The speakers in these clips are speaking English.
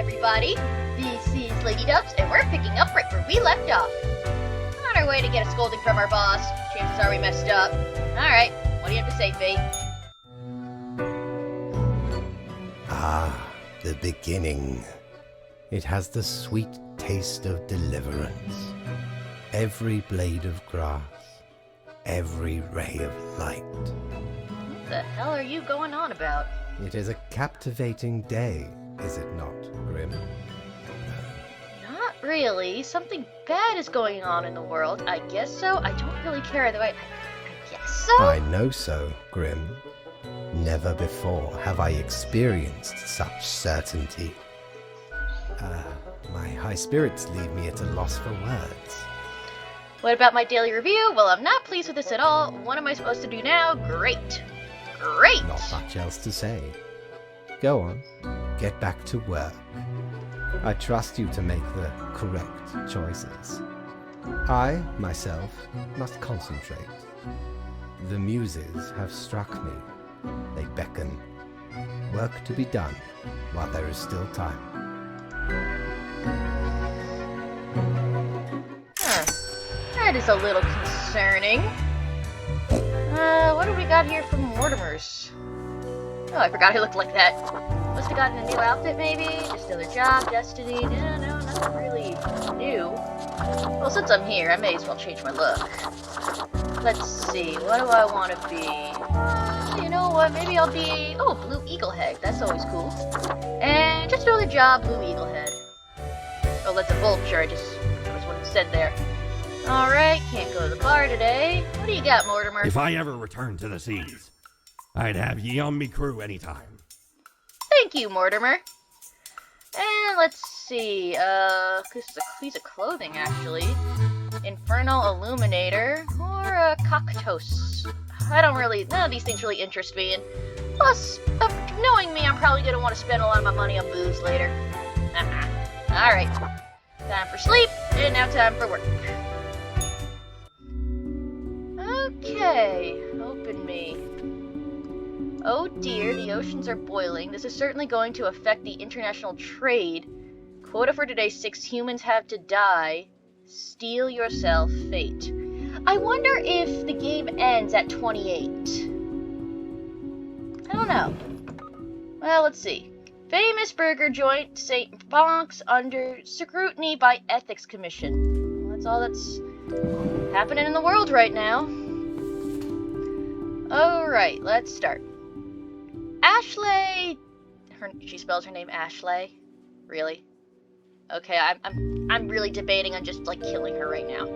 everybody. This is Lady Dubs, and we're picking up right where we left off. On our way to get a scolding from our boss. Chances are we messed up. Alright, what do you have to say, Fate? Ah, the beginning. It has the sweet taste of deliverance. Every blade of grass, every ray of light. What the hell are you going on about? It is a captivating day, is it not, Grim? Not really. Something bad is going on in the world. I guess so. I don't really care, though. I guess so? I know so, Grim. Never before have I experienced such certainty. My high spirits leave me at a loss for words. What about my daily review? Well, I'm not pleased with this at all. What am I supposed to do now? Great. Great! Not much else to say. Go on, get back to work. I trust you to make the correct choices. I, myself, must concentrate. The muses have struck me. They beckon. Work to be done while there is still time. That is a little concerning. What do we got here from Mortimer's? Oh, I forgot he looked like that. Must have gotten a new outfit, maybe? Just another job, destiny? No, nothing really new. Well, since I'm here, I may as well change my look. Let's see, what do I want to be? You know what, maybe I'll be... Oh, Blue Eaglehead, that's always cool. And just another job, Blue Eaglehead. Oh, that's a vulture, that was what it said there. Alright, can't go to the bar today. What do you got, Mortimer? If I ever return to the seas, I'd have ye on me crew anytime. Thank you, Mortimer. And let's see, this is a piece of clothing, actually. Infernal Illuminator, or a Cactos. None of these things really interest me, and plus, knowing me, I'm probably gonna want to spend a lot of my money on booze later. Alright, time for sleep, and now time for work. Okay, open me. Oh dear, the oceans are boiling. This is certainly going to affect the international trade. Quota for today, 6 humans have to die. Steal yourself, Fate. I wonder if the game ends at 28. I don't know. Well, let's see. Famous burger joint, St. Bonks, under scrutiny by Ethics Commission. Well, that's all that's happening in the world right now. Alright, let's start. Ashley... She spells her name Ashley? Really? Okay, I'm really debating on just, killing her right now.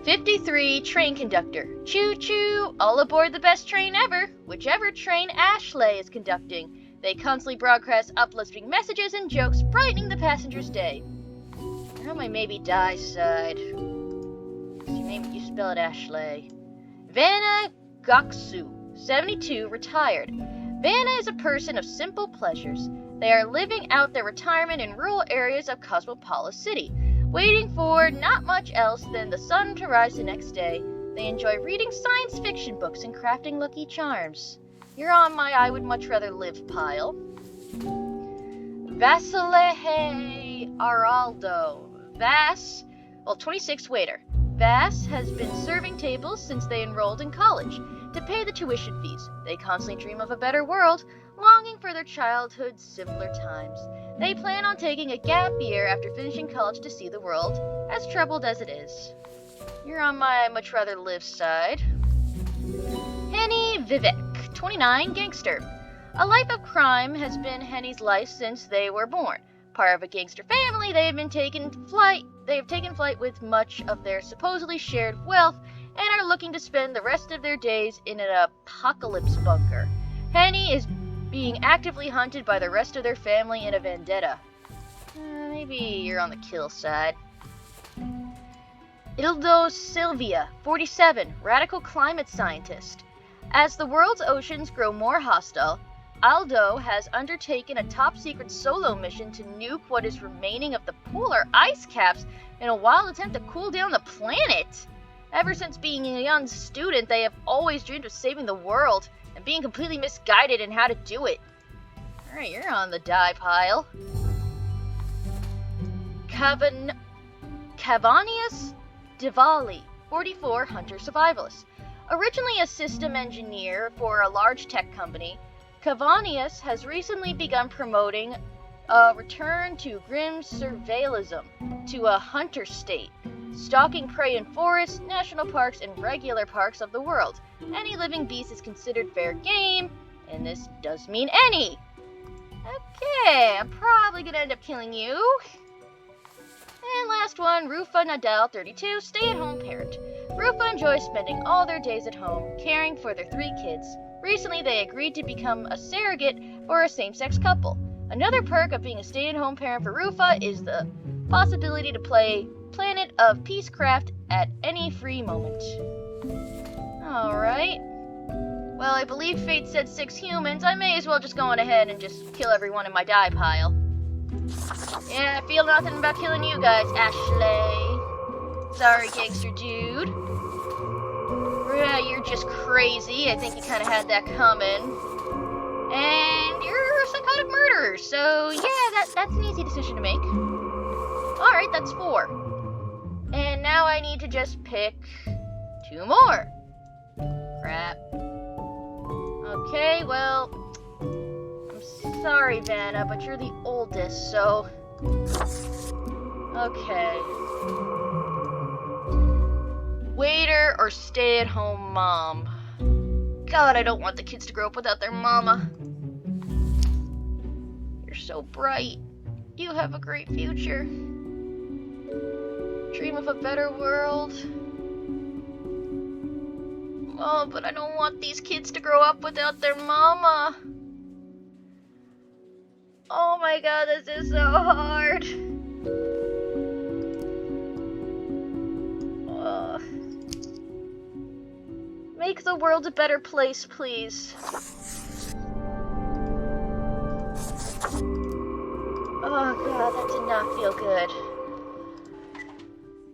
53, train conductor. Choo-choo! All aboard the best train ever! Whichever train Ashley is conducting. They constantly broadcast uplifting messages and jokes, brightening the passengers' day. Now my maybe die side. What's your name? You spell it Ashley. Vanna Goksu, 72, retired. Vanna is a person of simple pleasures. They are living out their retirement in rural areas of Cosmopolis City, waiting for not much else than the sun to rise the next day. They enjoy reading science fiction books and crafting lucky charms. You're on my I would much rather live pile. Vasilehe Araldo. 26 waiter. Vass has been serving tables since they enrolled in college. To pay the tuition fees, they constantly dream of a better world, longing for their childhood's simpler times. They plan on taking a gap year after finishing college to see the world, as troubled as it is. You're on my much rather live side. Henny Vivek, 29, gangster. A life of crime has been Henny's life since they were born. Part of a gangster family, they have taken flight with much of their supposedly shared wealth and are looking to spend the rest of their days in an apocalypse bunker. Henny is being actively hunted by the rest of their family in a vendetta. Maybe you're on the kill side. Ildo Sylvia, 47, radical climate scientist. As the world's oceans grow more hostile, Aldo has undertaken a top-secret solo mission to nuke what is remaining of the polar ice caps in a wild attempt to cool down the planet. Ever since being a young student, they have always dreamed of saving the world and being completely misguided in how to do it. Alright, you're on the die pile. Cavanius Diwali, 44, hunter survivalist. Originally a system engineer for a large tech company, Cavanius has recently begun promoting a return to grim survivalism, to a hunter state, stalking prey in forests, national parks, and regular parks of the world. Any living beast is considered fair game, and this does mean any. Okay, I'm probably gonna end up killing you. And last one, Rufa Nadal, 32, stay-at-home parent. Rufa enjoys spending all their days at home, caring for their 3 kids. Recently, they agreed to become a surrogate for a same-sex couple. Another perk of being a stay-at-home parent for Rufa is the possibility to play Planet of Peacecraft at any free moment. Alright. Well, I believe fate said 6 humans. I may as well just go on ahead and just kill everyone in my die pile. Yeah, I feel nothing about killing you guys, Ashley. Sorry, gangster dude. Yeah, you're just crazy. I think you kind of had that coming. And you're a psychotic murderer, so yeah, that's an easy decision to make. Alright, that's 4. And now I need to just pick 2 more. Crap. Okay, well, I'm sorry, Vanna, but you're the oldest, so... Okay. Waiter or stay-at-home mom? God, I don't want the kids to grow up without their mama. You're so bright. You have a great future. Dream of a better world. Oh, but I don't want these kids to grow up without their mama. Oh my god, this is so hard. Make the world a better place, please. Oh god, that did not feel good.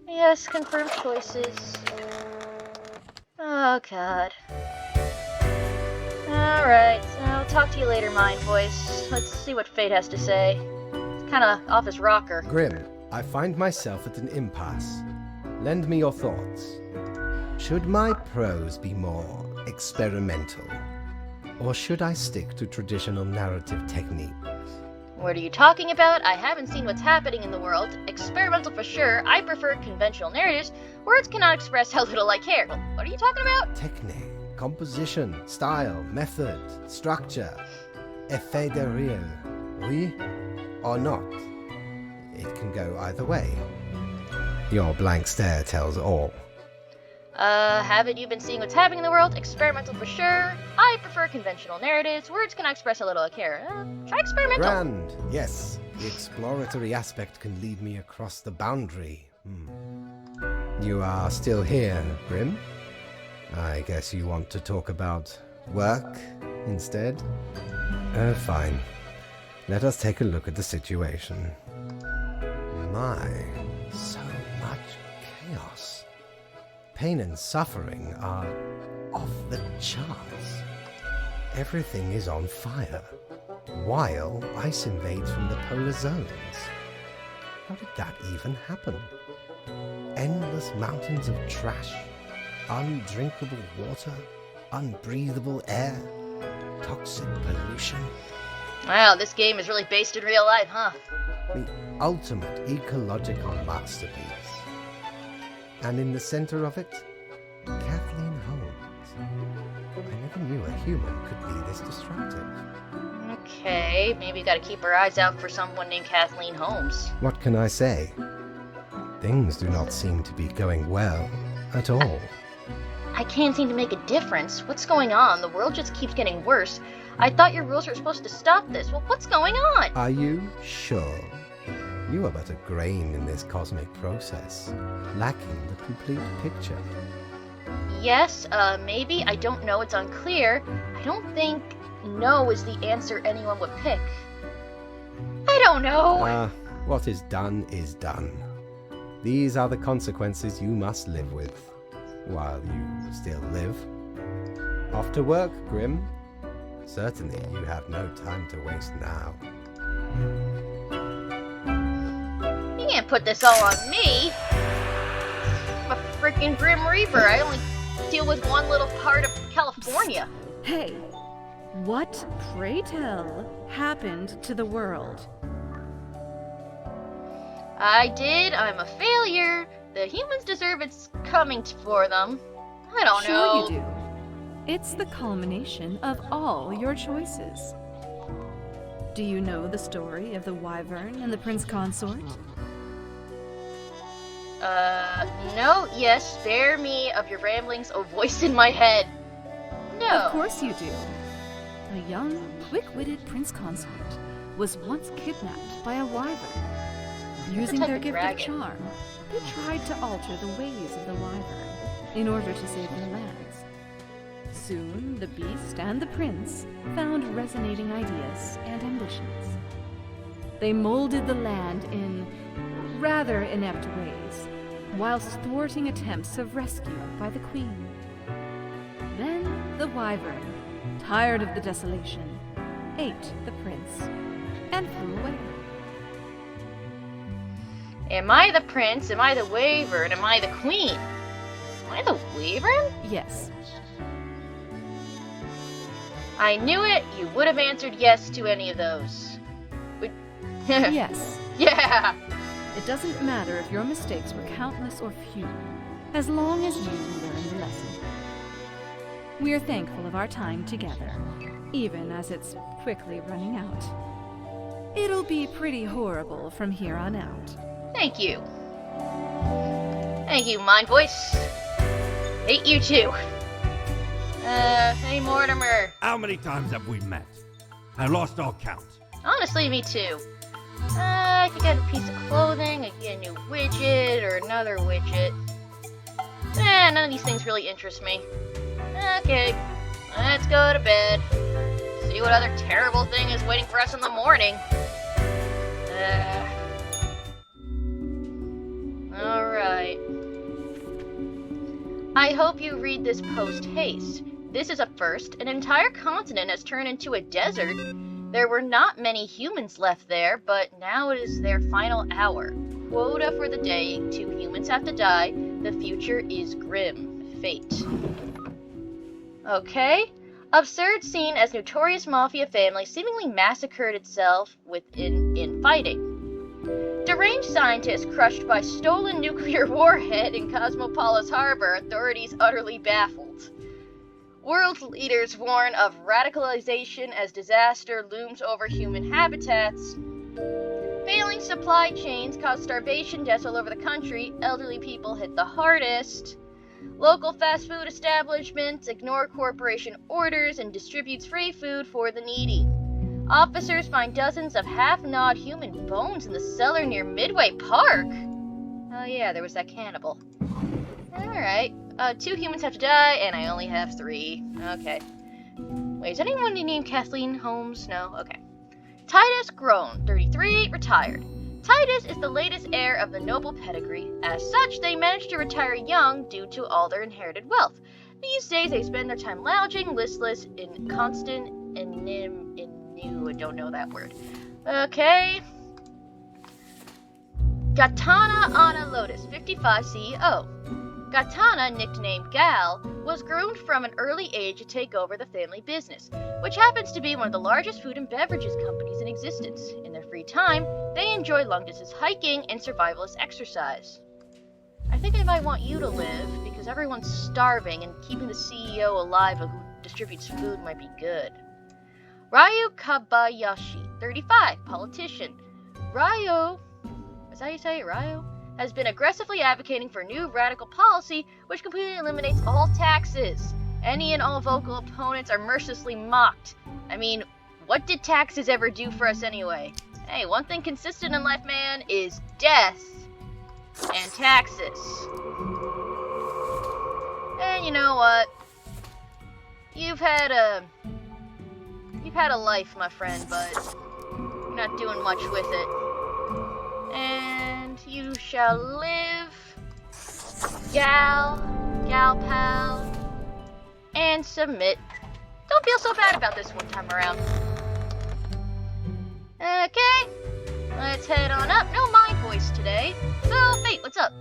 Yes, confirmed choices. Oh god. Alright, so I'll talk to you later, Mind Voice. Let's see what fate has to say. It's kinda off his rocker. Grim, I find myself at an impasse. Lend me your thoughts. Should my prose be more experimental? Or should I stick to traditional narrative techniques? What are you talking about? I haven't seen what's happening in the world. Experimental for sure. I prefer conventional narratives. Words cannot express how little I care. Well, what are you talking about? Technique, composition, style, method, structure. Effet de rire, oui or not? It can go either way. Your blank stare tells all. Haven't you been seeing what's happening in the world? Experimental for sure. I prefer conventional narratives. Words cannot express how little I care. Try experimental. Grand, yes. The exploratory aspect can lead me across the boundary. You are still here, Grim? I guess you want to talk about work instead? Fine. Let us take a look at the situation. My, so much chaos. Pain and suffering are off the charts. Everything is on fire, while ice invades from the polar zones. How did that even happen? Endless mountains of trash, undrinkable water, unbreathable air, toxic pollution. Wow, this game is really based in real life, huh? The ultimate ecological masterpiece. And in the center of it, Kathleen Holmes. I never knew a human could be this destructive. Okay, maybe we gotta keep our eyes out for someone named Kathleen Holmes. What can I say? Things do not seem to be going well at all. I can't seem to make a difference. What's going on? The world just keeps getting worse. I thought your rules were supposed to stop this. Well, what's going on? Are you sure? You are but a grain in this cosmic process, lacking the complete picture. Yes, maybe. I don't know. It's unclear. I don't think no is the answer anyone would pick. I don't know. What is done is done. These are the consequences you must live with, while you still live. Off to work, Grim. Certainly, you have no time to waste now. You can't put this all on me. I'm a freaking Grim Reaper. I only deal with one little part of California. Hey, what, pray tell, happened to the world? I did. I'm a failure. The humans deserve its coming for them. I don't know. Sure you do. It's the culmination of all your choices. Do you know the story of the Wyvern and the Prince Consort? No, yes, spare me of your ramblings, oh voice in my head. No. Of course you do. A young, quick-witted Prince Consort was once kidnapped by a Wyvern. Using their gift of charm, they tried to alter the ways of the Wyvern in order to save their lands. Soon, the beast and the prince found resonating ideas and ambitions. They molded the land in rather inept ways, whilst thwarting attempts of rescue by the queen. Then the Wyvern, tired of the desolation, ate the prince and flew away. Am I the prince? Am I the Wyvern? Am I the queen? Am I the Wyvern? Yes. I knew it. You would have answered yes to any of those. Yes. Yeah. It doesn't matter if your mistakes were countless or few, as long as you learn the lesson. We're thankful of our time together, even as it's quickly running out. It'll be pretty horrible from here on out. Thank you. Thank you, Mind Voice. Hate you too. Hey Mortimer. How many times have we met? I lost all count. Honestly, me too. I could get a piece of clothing, I could get a new widget, or another widget. None of these things really interest me. Okay, let's go to bed. See what other terrible thing is waiting for us in the morning. Alright. I hope you read this post-haste. This is a first. An entire continent has turned into a desert. There were not many humans left there, but now it is their final hour. Quota for the day. 2 humans have to die. The future is grim. Fate. Okay. Absurd scene as notorious mafia family seemingly massacred itself in fighting. Deranged scientist crushed by stolen nuclear warhead in Cosmopolis Harbor. Authorities utterly baffled. World leaders warn of radicalization as disaster looms over human habitats. Failing supply chains cause starvation deaths all over the country. Elderly people hit the hardest. Local fast food establishments ignore corporation orders and distributes free food for the needy. Officers find dozens of half-gnawed human bones in the cellar near Midway Park. Oh yeah, there was that cannibal. Alright. 2 humans have to die, and I only have 3. Okay. Wait, is anyone named Kathleen Holmes? No? Okay. Titus Grown, 33, retired. Titus is the latest heir of the noble pedigree. As such, they managed to retire young due to all their inherited wealth. These days, they spend their time lounging, listless, in constant I don't know that word. Okay. Gatana Anna Lotus, 55 CEO. Gatana, nicknamed Gal, was groomed from an early age to take over the family business, which happens to be one of the largest food and beverages companies in existence. In their free time, they enjoy long-distance hiking and survivalist exercise. I think I might want you to live, because everyone's starving and keeping the CEO alive who distributes food might be good. Ryu Kabayashi, 35, politician. Ryu, is that how you say it, Ryu? Has been aggressively advocating for new radical policy which completely eliminates all taxes. Any and all vocal opponents are mercilessly mocked. I mean, what did taxes ever do for us anyway? Hey, one thing consistent in life, man, is death and taxes. And you know what? You've had a life, my friend, but you're not doing much with it. And you shall live, gal pal, and submit. Don't feel so bad about this one time around. Okay, let's head on up. No mind voice today. So, Fate, what's up?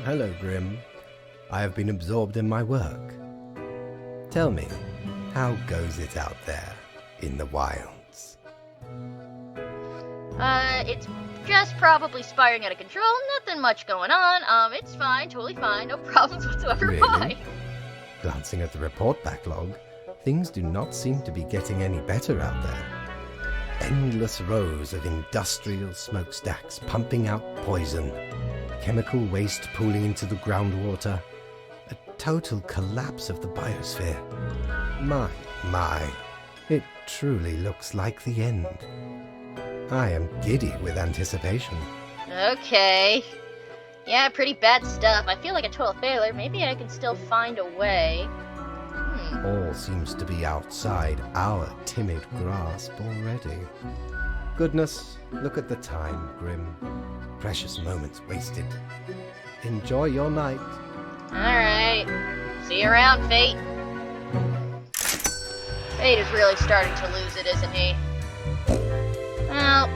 Hello, Grim. I have been absorbed in my work. Tell me, how goes it out there in the wilds? It's just probably spiraling out of control. Nothing much going on. It's fine, totally fine. No problems whatsoever. Really? Why? Glancing at the report backlog, things do not seem to be getting any better out there. Endless rows of industrial smokestacks pumping out poison, chemical waste pooling into the groundwater, a total collapse of the biosphere. My, it truly looks like the end. I am giddy with anticipation. Okay. Yeah, pretty bad stuff. I feel like a total failure. Maybe I can still find a way. All seems to be outside our timid grasp already. Goodness, look at the time, Grim. Precious moments wasted. Enjoy your night. Alright. See you around, Fate. Fate is really starting to lose it, isn't he? Well,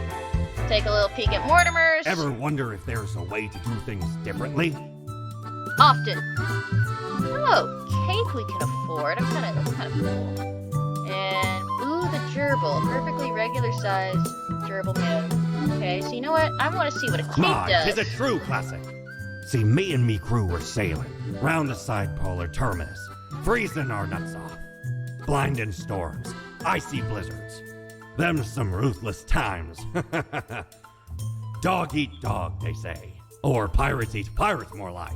take a little peek at Mortimer's. Ever wonder if there's a way to do things differently? Often. Oh, cake we can afford. That's kind of cool. And, ooh, the gerbil. Perfectly regular size gerbil man. Okay, so you know what? I want to see what a cake does. It's a true classic. See, me and me crew were sailing round the side polar terminus, freezing our nuts off. Blinding storms, icy blizzards. Them's some ruthless times. Dog eat dog, they say. Or pirates eat pirates, more like.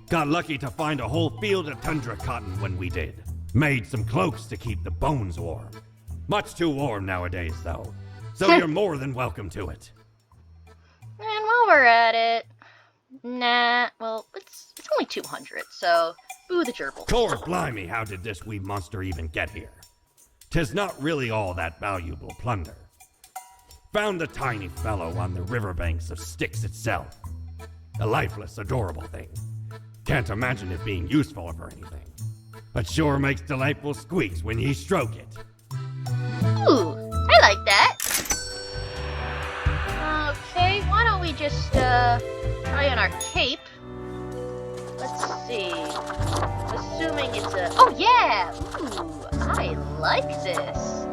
Got lucky to find a whole field of tundra cotton when we did. Made some cloaks to keep the bones warm. Much too warm nowadays, though. So you're more than welcome to it. And while we're at it... Nah, well, it's only 200, so... Ooh, the gerbil. Core blimey, how did this wee monster even get here? 'Tis not really all that valuable plunder. Found the tiny fellow on the riverbanks of Styx itself. A lifeless, adorable thing. Can't imagine it being useful for anything. But sure makes delightful squeaks when ye stroke it. Ooh, I like that. Okay, why don't we just, try on our cape. Let's see. Assuming it's a... Oh, yeah! Ooh, I like this.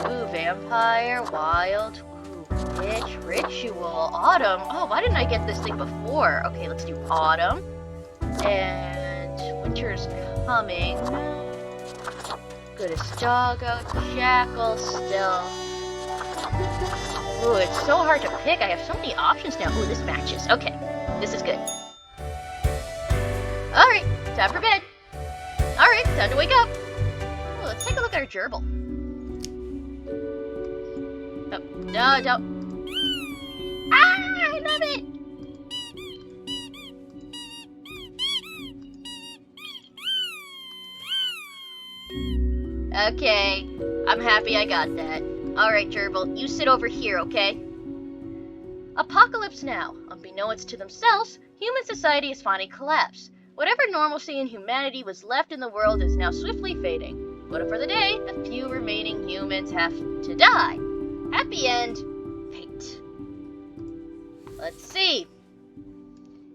Ooh, vampire, wild, ooh, witch, ritual, autumn. Oh, why didn't I get this thing before? Okay, let's do autumn. And winter's coming. Good as doggo, jackal, still. Ooh, it's so hard to pick. I have so many options now. Ooh, this matches. Okay, this is good. Alright, time for bed. Alright, time to wake up. Ooh, let's take a look at our gerbil. Oh, no, don't. Ah, I love it! Okay, I'm happy I got that. Alright, gerbil, you sit over here, okay? Apocalypse now. Unbeknownst to themselves, human society has finally collapsed. Whatever normalcy and humanity was left in the world is now swiftly fading. But for the day, the few remaining humans have to die. Happy end. Fate. Let's see.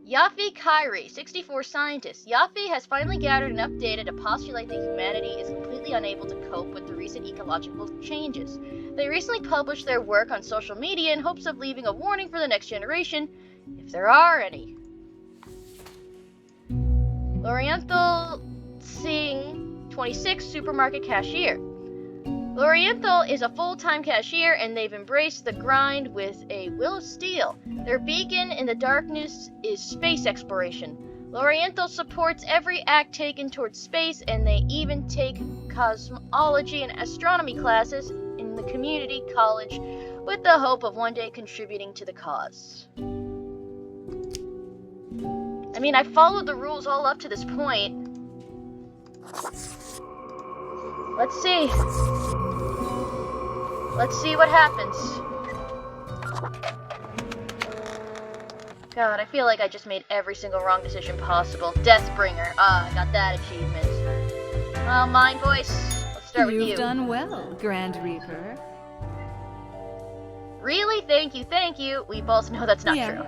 Yafi Kyrie, 64 scientist. Yafi has finally gathered enough data to postulate that humanity is completely unable to cope with the recent ecological changes. They recently published their work on social media in hopes of leaving a warning for the next generation, if there are any. Lorienthal Singh, 26, supermarket cashier. Lorienthal is a full-time cashier, and they've embraced the grind with a will of steel. Their beacon in the darkness is space exploration. Lorienthal supports every act taken towards space, and they even take cosmology and astronomy classes in the community college with the hope of one day contributing to the cause. I mean, I followed the rules all up to this point. Let's see. Let's see what happens. God, I feel like I just made every single wrong decision possible. Deathbringer. Ah, I got that achievement. Well, Mind Voice, let's start with you. You've done well, Grand Reaper. Really? Thank you. We both know that's not true.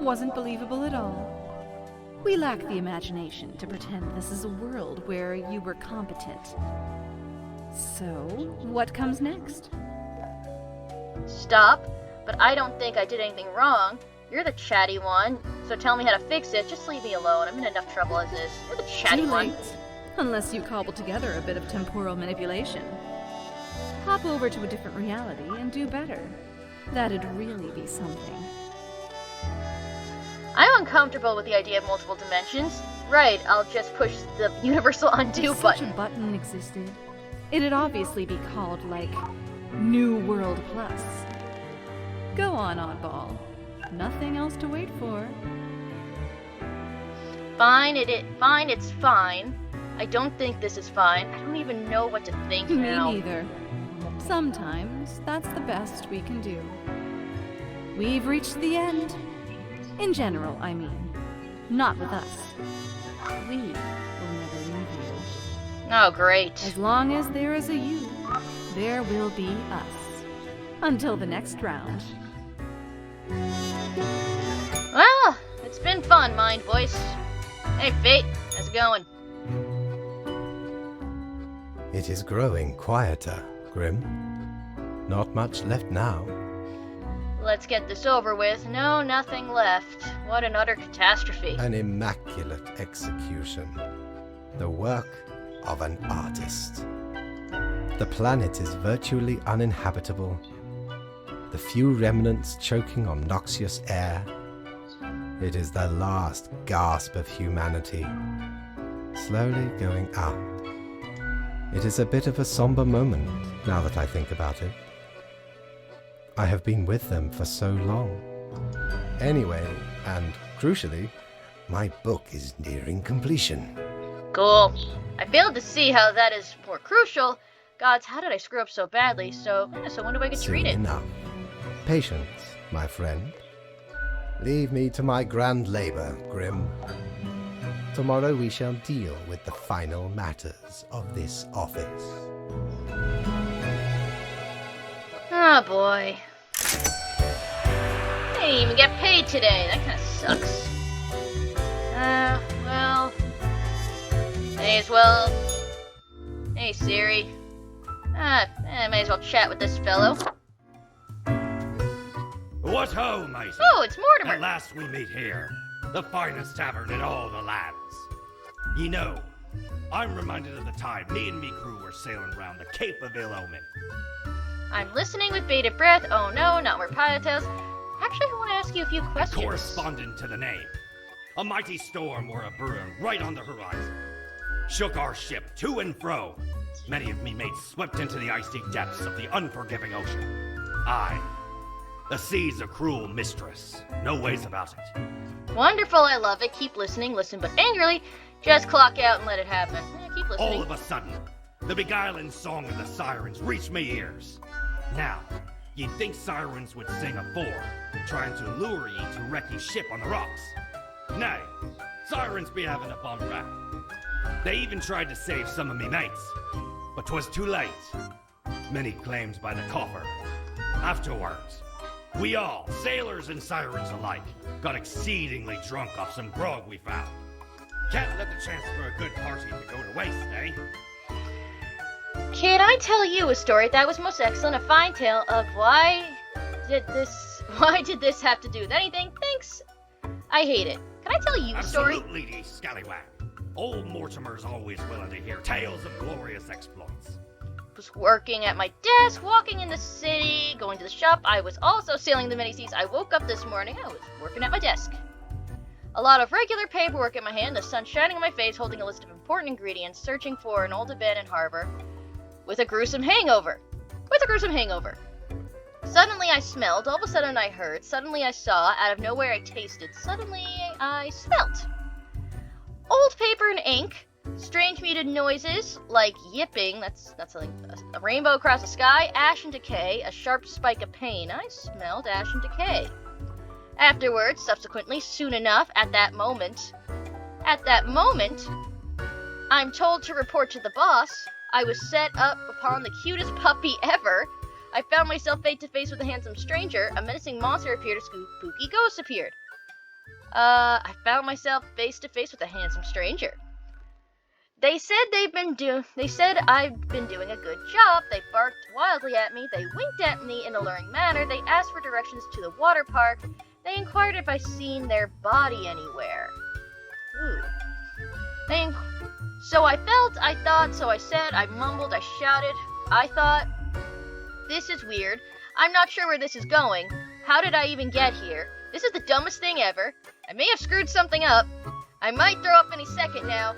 Wasn't believable at all. We lack the imagination to pretend this is a world where you were competent. So, what comes next? Stop, but I don't think I did anything wrong. You're the chatty one, so tell me how to fix it. Just leave me alone. I'm in enough trouble as is. You're the chatty Too one. late. Unless you cobble together a bit of temporal manipulation. Hop over to a different reality and do better. That'd really be something. I'm uncomfortable with the idea of multiple dimensions. Right, I'll just push the universal undo If button. such a button existed, it'd obviously be called, like, New World Plus. Go on, oddball. Nothing else to wait for. Fine, it's fine. I don't think this is fine. I don't even know what to think now. Me neither. Sometimes that's the best we can do. We've reached the end. In general, I mean. Not with us. We will never leave you. Oh, great. As long as there is a you, there will be us. Until the next round. Well, it's been fun, Mind Voice. Hey, Fate, how's it going? It is growing quieter, Grim. Not much left now. Let's get this over with. No, nothing left. What an utter catastrophe. An immaculate execution. The work of an artist. The planet is virtually uninhabitable. The few remnants choking on noxious air. It is the last gasp of humanity, slowly going out. It is a bit of a somber moment, now that I think about it. I have been with them for so long. Anyway, and crucially, my book is nearing completion. Cool. I failed to see how that is more crucial. Gods, how did I screw up so badly? So when do I get to read Soon it? enough. Patience, my friend. Leave me to my grand labor, Grim. Tomorrow we shall deal with the final matters of this office. Oh boy. I didn't even get paid today. That kinda sucks. Well. May as well. Hey Siri. May as well chat with this fellow. What ho, matey? Oh, it's Mortimer. At last we meet here, the finest tavern in all the lands. You know, I'm reminded of the time me and me crew were sailing around the Cape of Ill Omen. I'm listening with bated breath. Oh no, not more pilot tales. Actually, I want to ask you a few questions. Correspondent to the name. A mighty storm were a brewing right on the horizon. Shook our ship to and fro. Many of me mates swept into the icy depths of the unforgiving ocean. Aye, the sea's a cruel mistress. No ways about it. Wonderful, I love it. Keep listening, listen but angrily. Just clock out and let it happen. Yeah, keep listening. All of a sudden, the beguiling song of the sirens reached me ears. Now, you'd think sirens would sing afore, trying to lure ye to wreck ye ship on the rocks. Nay, sirens be having a bum rap. They even tried to save some of me mates, but 'twas too late. Many claims by the coffer. Afterwards, we all, sailors and sirens alike, got exceedingly drunk off some grog we found. Can't let the chance for a good party to go to waste, eh? Can I tell you a story that was most excellent, a fine tale of why did this have to do with anything? Thanks. I hate it. Can I tell you a story? Absolutely, ye scallywag. Old Mortimer's always willing to hear tales of glorious exploits. Was working at my desk, walking in the city, going to the shop. I was also sailing the many seas. I woke up this morning. I was working at my desk. A lot of regular paperwork in my hand, the sun shining on my face, holding a list of important ingredients, searching for an old abandoned harbor with a gruesome hangover. Suddenly I smelled, all of a sudden I heard, suddenly I saw, out of nowhere I tasted, suddenly I smelt. Old paper and ink, strange muted noises like yipping, that's something, a rainbow across the sky, ash and decay, a sharp spike of pain. I smelled ash and decay. Afterwards, subsequently, soon enough, at that moment, I'm told to report to the boss. I was set up upon the cutest puppy ever. I found myself face to face with a handsome stranger. A menacing monster appeared. A spooky ghost appeared. I found myself face to face with a handsome stranger. They said I've been doing a good job. They barked wildly at me. They winked at me in a luring manner. They asked for directions to the water park. They inquired if I seen their body anywhere. Ooh. So I felt, I thought, so I said, I mumbled, I shouted. I thought, this is weird. I'm not sure where this is going. How did I even get here? This is the dumbest thing ever. I may have screwed something up. I might throw up any second now.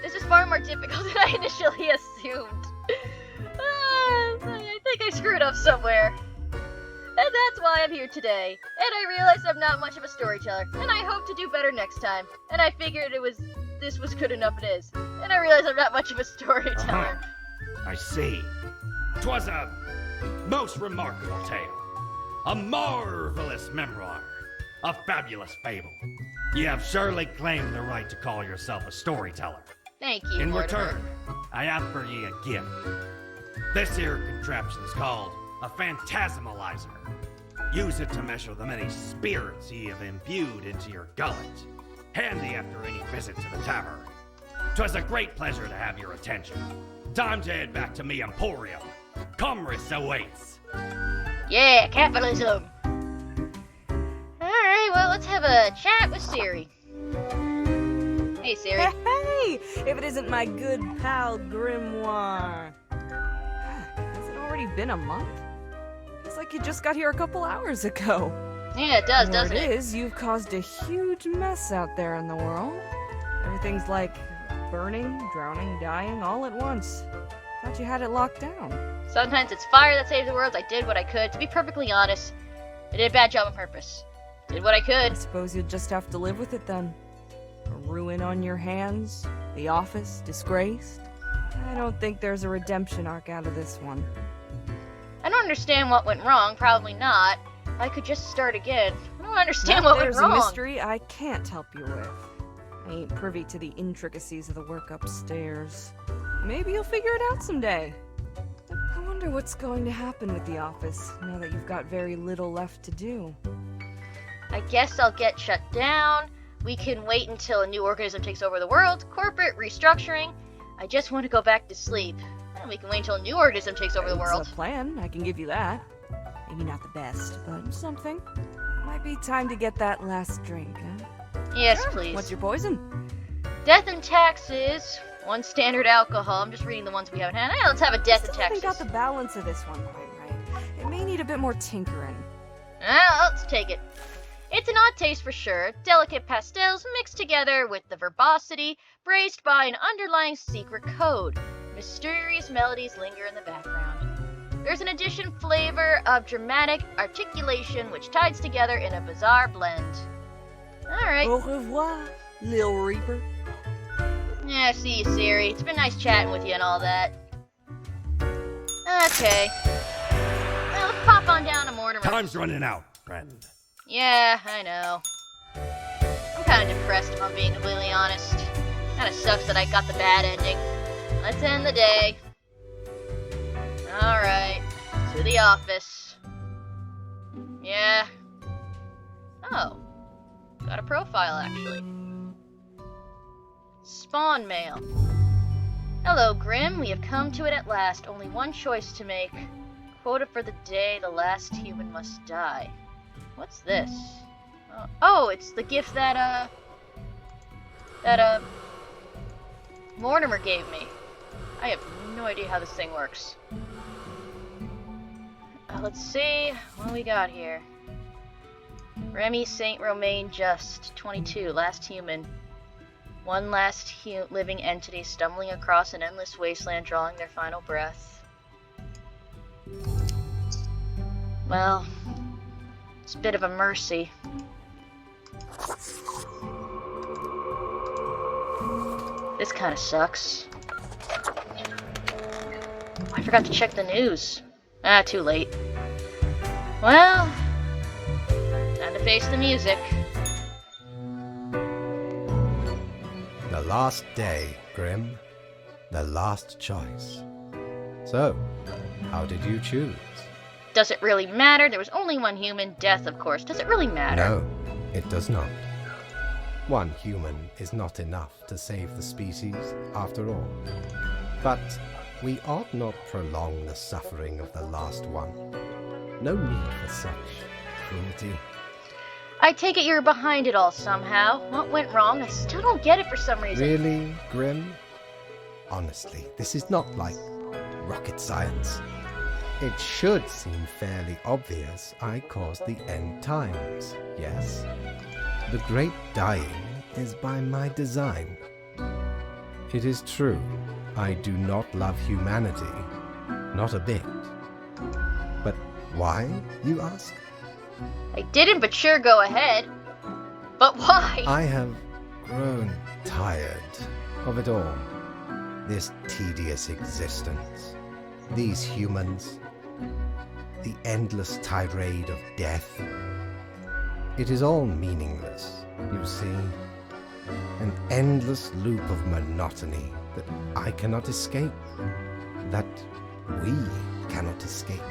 This is far more difficult than I initially assumed. I think I screwed up somewhere. And that's why I'm here today. And I realized I'm not much of a storyteller. And I hope to do better next time. And I figured this was good enough it is. And I realized I'm not much of a storyteller. I see. 'Twas a most remarkable tale. A marvelous memoir. A fabulous fable. You have surely claimed the right to call yourself a storyteller. Thank you, In Mortimer. return, I offer ye a gift. This here contraption is called a phantasmalizer. Use it to measure the many spirits ye have imbued into your gullet. Handy after any visit to the tavern. 'Twas a great pleasure to have your attention. Time to head back to me emporium. Commerce awaits. Yeah, capitalism. Alright, well, let's have a chat with Siri. Hey, Siri. Hey! If it isn't my good pal Grimoire. Has it already been a month? It's like you just got here a couple hours ago. Yeah, it does, doesn't Word it? is, you've caused a huge mess out there in the world. Everything's like burning, drowning, dying all at once. Thought you had it locked down. Sometimes it's fire that saves the world. I did what I could. To be perfectly honest, I did a bad job on purpose. Did what I I could. suppose you'll just have to live with it then. A ruin on your hands, the office disgraced. I don't think there's a redemption arc out of this one. I don't understand what went wrong. Probably not. I could just start again. I don't understand what went There's wrong. a mystery I can't help you with. I ain't privy to the intricacies of the work upstairs. Maybe you'll figure it out someday. I wonder what's going to happen with the office now that you've got very little left to do. I guess I'll get shut down. We can wait until a new organism takes over the world. Corporate restructuring. I just want to go back to sleep. And we can wait until a new organism takes over the world. It's a plan, I can give you that. Maybe not the best, but something. Might be time to get that last drink, huh? Yes, Sure. please. What's your poison? Death and taxes. One standard alcohol. I'm just reading the ones we haven't had. Let's have a death and Still haven't taxes. got the balance of this one quite right. It may need a bit more tinkering. Let's take it. It's an odd taste for sure. Delicate pastels mixed together with the verbosity, braced by an underlying secret code. Mysterious melodies linger in the background. There's an addition flavor of dramatic articulation which ties together in a bizarre blend. Alright. Au revoir, Lil Reaper. Yeah, see you, Siri. It's been nice chatting with you and all that. Okay. Well, let's pop on down to Mortimer. Time's running out, friend. Yeah, I know. I'm kind of depressed if I'm being completely honest. Kind of sucks that I got the bad ending. Let's end the day. Alright, to the office. Yeah. Oh. Got a profile, actually. Spawn mail. Hello, Grim. We have come to it at last. Only one choice to make. Quota for the day the last human must die. What's this? Oh, it's the gift that Mortimer gave me. I have no idea how this thing works. Let's see what we got here. Remy Saint Romain Just, 22, last human. One last living entity stumbling across an endless wasteland, drawing their final breath. Well, it's a bit of a mercy. This kind of sucks. I forgot to check the news. Too late. Well, time to face the music. The last day, Grim. The last choice. So, how did you choose? Does it really matter? There was only one human. Death, of course. Does it really matter? No, it does not. One human is not enough to save the species, after all. But we ought not prolong the suffering of the last one. No need for such cruelty. I take it you're behind it all somehow. What went wrong? I still don't get it for some reason. Really, Grim? Honestly, this is not like rocket science. It should seem fairly obvious I caused the end times, yes? The great dying is by my design. It is true, I do not love humanity, not a bit. But why, you ask? I didn't, but sure, go ahead. But why? I have grown tired of it all. This tedious existence. These humans. The endless tirade of death. It is all meaningless, you see. An endless loop of monotony that I cannot escape. That we cannot escape.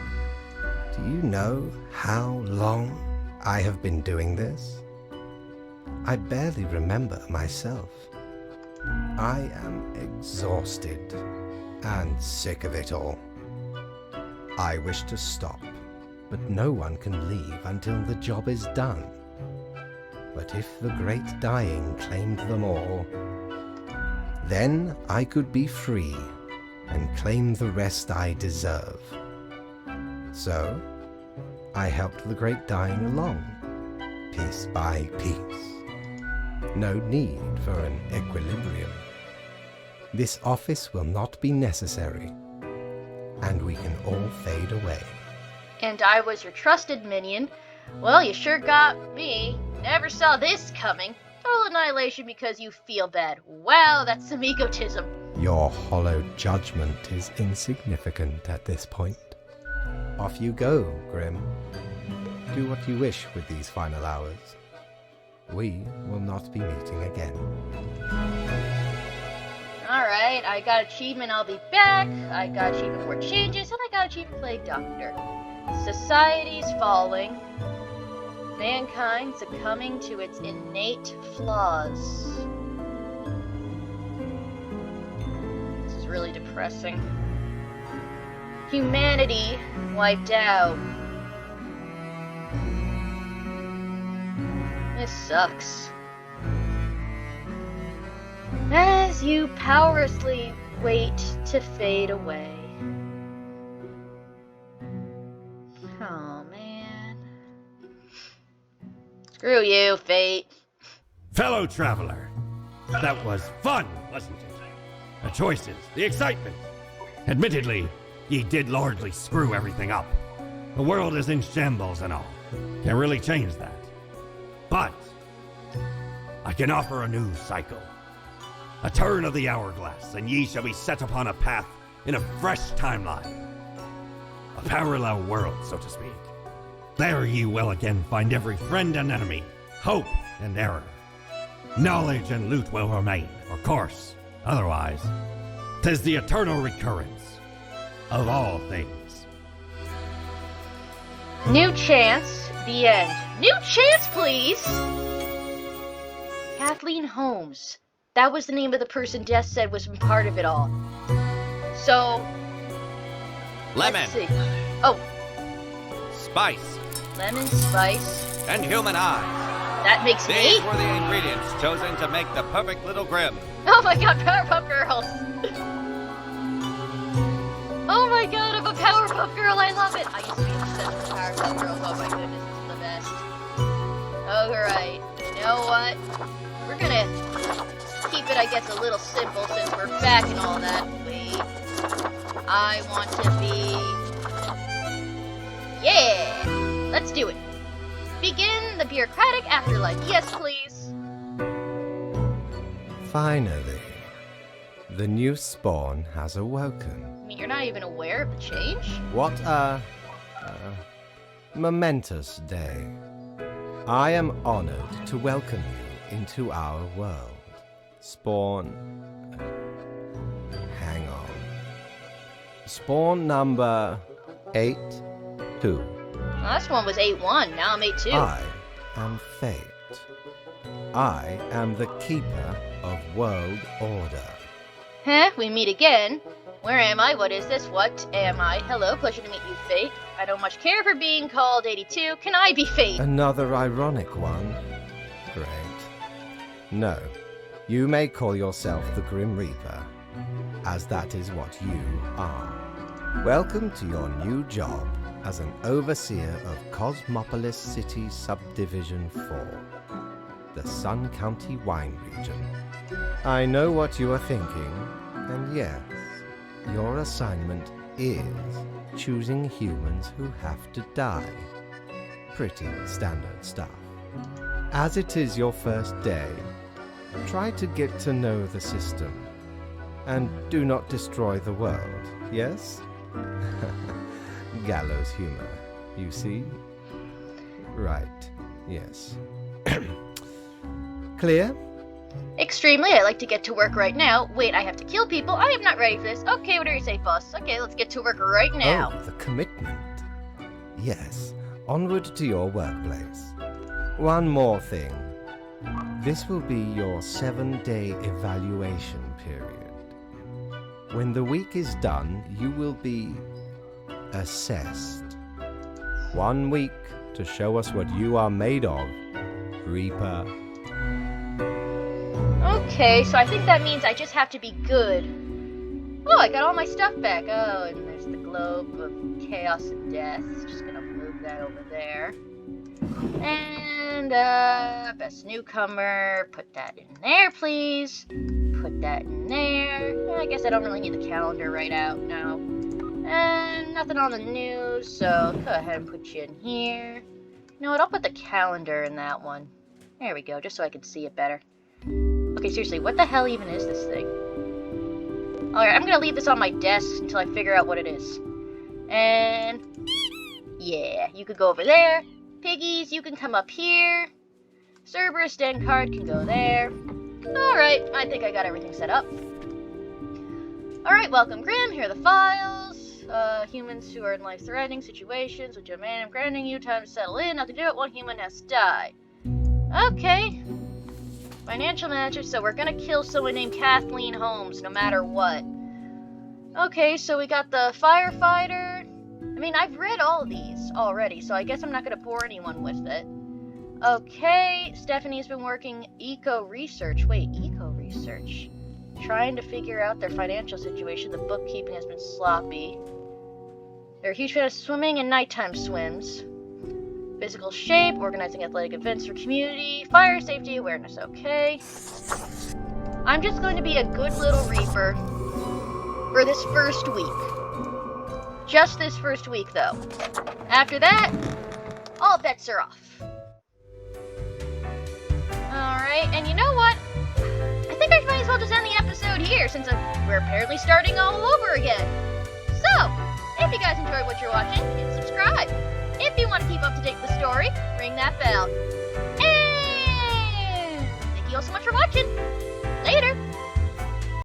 Do you know how long I have been doing this? I barely remember myself. I am exhausted and sick of it all. I wish to stop, but no one can leave until the job is done. But if the great dying claimed them all, then I could be free and claim the rest I deserve. So, I helped the great dying along, piece by piece. No need for an equilibrium. This office will not be necessary, and we can all fade away. And I was your trusted minion. Well, you sure got me. Never saw this coming. Total annihilation because you feel bad. Wow, that's some egotism. Your hollow judgment is insignificant at this point. Off you go, Grim. Do what you wish with these final hours. We will not be meeting again. Alright, I got achievement, I'll be back. I got achievement for changes, and I got achievement play doctor. Society's falling. Mankind succumbing to its innate flaws. This is really depressing. Humanity wiped out. This sucks. As you powerlessly wait to fade away. Oh, man. Screw you, fate. Fellow traveler, that was fun, wasn't it? The choices, the excitement. Admittedly, ye did largely screw everything up. The world is in shambles and all. Can't really change that. But I can offer a new cycle. A turn of the hourglass, and ye shall be set upon a path in a fresh timeline. A parallel world, so to speak. There ye will again find every friend and enemy, hope and error. Knowledge and loot will remain, of course. Otherwise, 'tis the eternal recurrence of all things. New chance, the end. New chance, please! Kathleen Holmes. That was the name of the person Death said was part of it all. So... Lemon. Let's see. Oh, Spice. lemon, spice. And human eyes. That makes These me... were the ingredients chosen to make the perfect little Grim. Oh my god, Powerpuff Girls! Oh my god, I'm a Powerpuff Girl, I love it! I used to be obsessed with Powerpuff Girls, oh my goodness, this is the best. Alright, you know what? We're gonna keep it, I guess, a little simple since we're back and all that. Wait. I want to be... Yeah! Let's do it. Begin the bureaucratic afterlife. Yes, please. Finally, the new spawn has awoken. I mean, you're not even aware of the change? What a momentous day. I am honored to welcome you into our world. Spawn... Hang on. Spawn number 8-2. Last one was 8-1, now I'm 8-2. I am Fate. I am the keeper of world order. Huh? We meet again? Where am I? What is this? What am I? Hello, pleasure to meet you, Fate. I don't much care for being called 82. Can I be Fate? Another ironic one. Great. No, you may call yourself the Grim Reaper, as that is what you are. Welcome to your new job as an overseer of Cosmopolis City Subdivision 4, the Sun County Wine Region. I know what you are thinking, and yes, your assignment is choosing humans who have to die. Pretty standard stuff. As it is your first day, try to get to know the system, and do not destroy the world, yes? Gallows humor, you see? Right, yes. Clear? Extremely. I'd like to get to work right now. Wait, I have to kill people? I am not ready for this. Okay, whatever you say, boss. Okay, let's get to work right now. Oh, the commitment. Yes, onward to your workplace. One more thing. This will be your 7-day evaluation period. When the week is done, you will be assessed. 1 week to show us what you are made of, Reaper. Okay, so I think that means I just have to be good. Oh, I got all my stuff back. Oh, and there's the globe of chaos and death. Just gonna move that over there. And, best newcomer. Put that in there, please. Put that in there. I guess I don't really need the calendar right out now. And nothing on the news, so go ahead and put you in here. You know what, I'll put the calendar in that one. There we go, just so I can see it better. Okay, seriously, what the hell even is this thing? Alright, I'm gonna leave this on my desk until I figure out what it is. And... yeah, you could go over there. Piggies, you can come up here. Cerberus Den card can go there. Alright, I think I got everything set up. Alright, welcome Grim, here are the files. Humans who are in life-threatening situations with demand, I'm granting you time to settle in. Now to do it, 1 human has to die. Okay. Financial manager, so we're gonna kill someone named Kathleen Holmes no matter what. Okay, so we got the firefighter. I mean, I've read all these already, so I guess I'm not gonna bore anyone with it. Okay, Stephanie's been working eco-research. Wait, eco-research. Trying to figure out their financial situation. The bookkeeping has been sloppy. They're a huge fan of swimming and nighttime swims. Physical shape, organizing athletic events for community, fire safety awareness, okay. I'm just going to be a good little reaper for this first week. Just this first week, though. After that, all bets are off. Alright, and you know what? I think I might as well just end the episode here, since we're apparently starting all over again. So, if you guys enjoyed what you're watching, hit subscribe. If you want to keep up to date with the story, ring that bell. And thank you all so much for watching. Later!